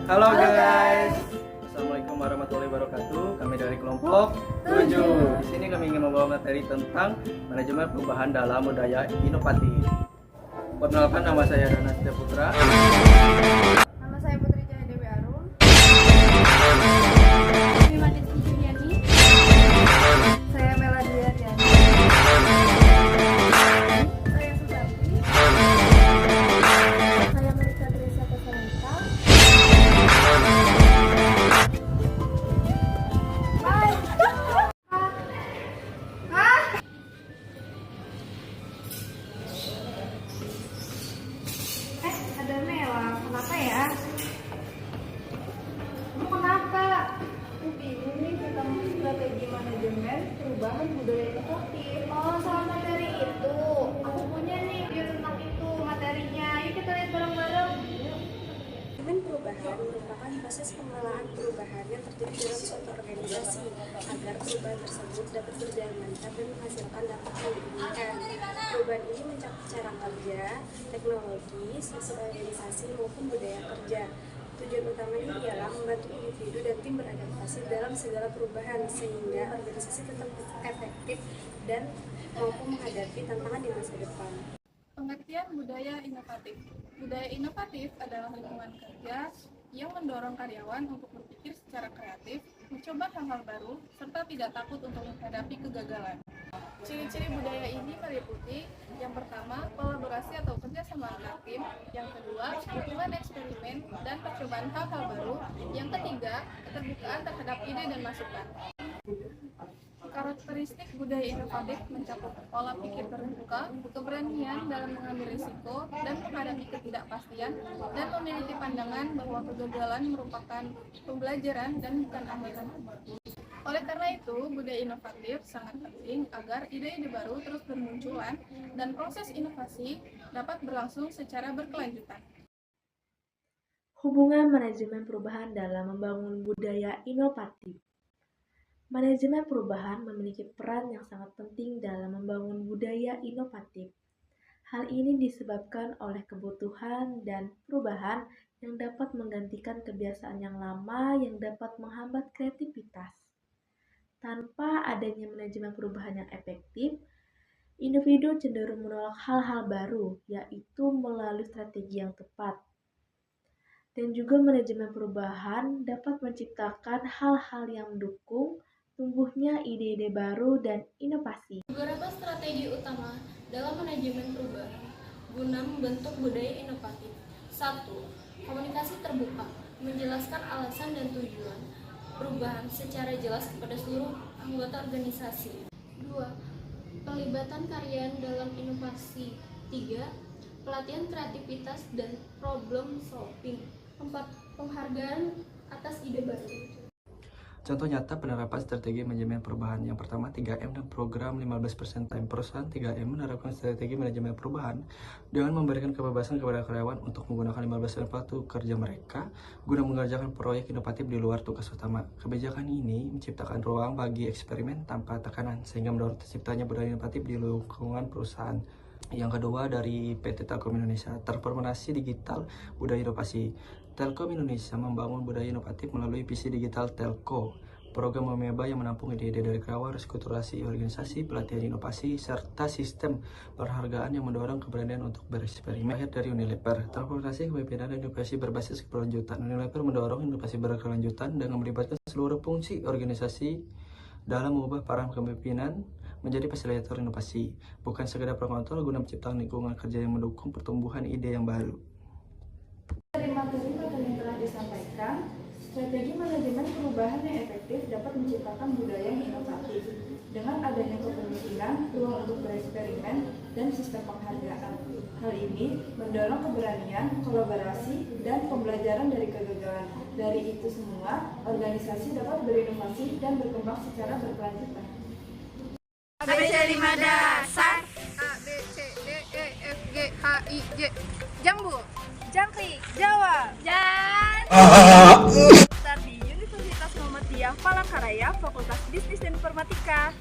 Halo guys. Assalamualaikum warahmatullahi wabarakatuh. Kami dari kelompok 7. Di sini kami ingin membawa materi tentang manajemen perubahan dalam budaya inovatif. Perkenalkan, nama saya Dana Setia Putra. Nama saya Putri Cahaya Dewi Arum. Madit Juliani. Saya Melody Aryani. Saya Susanti. Saya Melisa Teresa Tesanita. Ada Mela, kenapa ya? Kamu kenapa? Aku bingung nih tentang strategi manajemen perubahan budaya inovatif. Oh, soal materi itu. Aku punya nih video tentang itu materinya. Yuk kita lihat bareng-bareng. Manajemen perubahan merupakan proses pengelolaan perubahan yang terjadi dalam suatu organisasi agar perubahan tersebut dapat berjalan lancar dan menghasilkan dampak yang diinginkan. Perubahan ini mencakup cara kerja, teknologi, sistem organisasi maupun budaya kerja. Tujuan utamanya ialah membantu individu dan tim beradaptasi dalam segala perubahan sehingga organisasi tetap efektif dan mampu menghadapi tantangan di masa depan. Pengertian budaya inovatif. Budaya inovatif adalah lingkungan kerja yang mendorong karyawan untuk berpikir secara kreatif, mencoba hal-hal baru, serta tidak takut untuk menghadapi kegagalan. Ciri-ciri budaya ini meliputi yang pertama, kolaborasi atau kerjasama antar tim, yang kedua, dukungan eksperimen dan percobaan hal-hal baru, yang ketiga, keterbukaan terhadap ide dan masukan. Karakteristik budaya inovatif mencakup pola pikir terbuka, keberanian dalam mengambil risiko dan menghadapi ketidakpastian, dan memiliki pandangan bahwa kegagalan merupakan pembelajaran dan bukan akhir. Oleh karena itu, budaya inovatif sangat penting agar ide-ide baru terus bermunculan dan proses inovasi dapat berlangsung secara berkelanjutan. Hubungan manajemen perubahan dalam membangun budaya inovatif. Manajemen perubahan memiliki peran yang sangat penting dalam membangun budaya inovatif. Hal ini disebabkan oleh kebutuhan dan perubahan yang dapat menggantikan kebiasaan yang lama yang dapat menghambat kreativitas. Tanpa adanya manajemen perubahan yang efektif, individu cenderung menolak hal-hal baru, yaitu melalui strategi yang tepat. Dan juga manajemen perubahan dapat menciptakan hal-hal yang mendukung tumbuhnya ide-ide baru dan inovasi. Beberapa strategi utama dalam manajemen perubahan guna membentuk budaya inovatif. 1. Komunikasi terbuka, menjelaskan alasan dan tujuan perubahan secara jelas kepada seluruh anggota organisasi. 2. Pelibatan karyawan dalam inovasi. 3. Pelatihan kreativitas dan problem solving. 4. Penghargaan atas ide baru. Contoh nyata penerapan strategi manajemen perubahan. Yang pertama 3M dan program 15% time. Perusahaan 3M menerapkan strategi manajemen perubahan dengan memberikan kebebasan kepada karyawan untuk menggunakan 15% waktu kerja mereka guna mengerjakan proyek inovatif di luar tugas utama. Kebijakan ini menciptakan ruang bagi eksperimen tanpa tekanan sehingga mendorong terciptanya budaya inovatif di lingkungan perusahaan. Yang kedua dari PT Telkom Indonesia, transformasi digital budaya inovasi. Telkom Indonesia membangun budaya inovatif melalui visi digital Telco, program Ameba yang menampung ide-ide dari karyawan, restrukturasi organisasi, pelatihan inovasi, serta sistem penghargaan yang mendorong keberanian untuk bereksperimen. Akhir dari Unilever, transformasi kepemimpinan dan inovasi berbasis keberlanjutan. Unilever mendorong inovasi berkelanjutan dengan melibatkan seluruh fungsi organisasi dalam mengubah peran kepemimpinan menjadi fasilitator inovasi, bukan sekedar pengontrol guna menciptakan lingkungan kerja yang mendukung pertumbuhan ide yang baru. Dari materi yang telah disampaikan, strategi manajemen perubahan yang efektif dapat menciptakan budaya yang inovatif. Dengan adanya kepemimpinan, ruang untuk bereksperimen, dan sistem penghargaan. Hal ini mendorong keberanian, kolaborasi, dan pembelajaran dari kegagalan. Dari itu semua, organisasi dapat berinovasi dan berkembang secara berkelanjutan. ABC 5 dasar. A, B, C, D, E, F, G, H, I, J. Jambu. Jangkrik, Jawa, Dan di Universitas Muhammadiyah Palangkaraya, Fakultas Bisnis dan Informatika.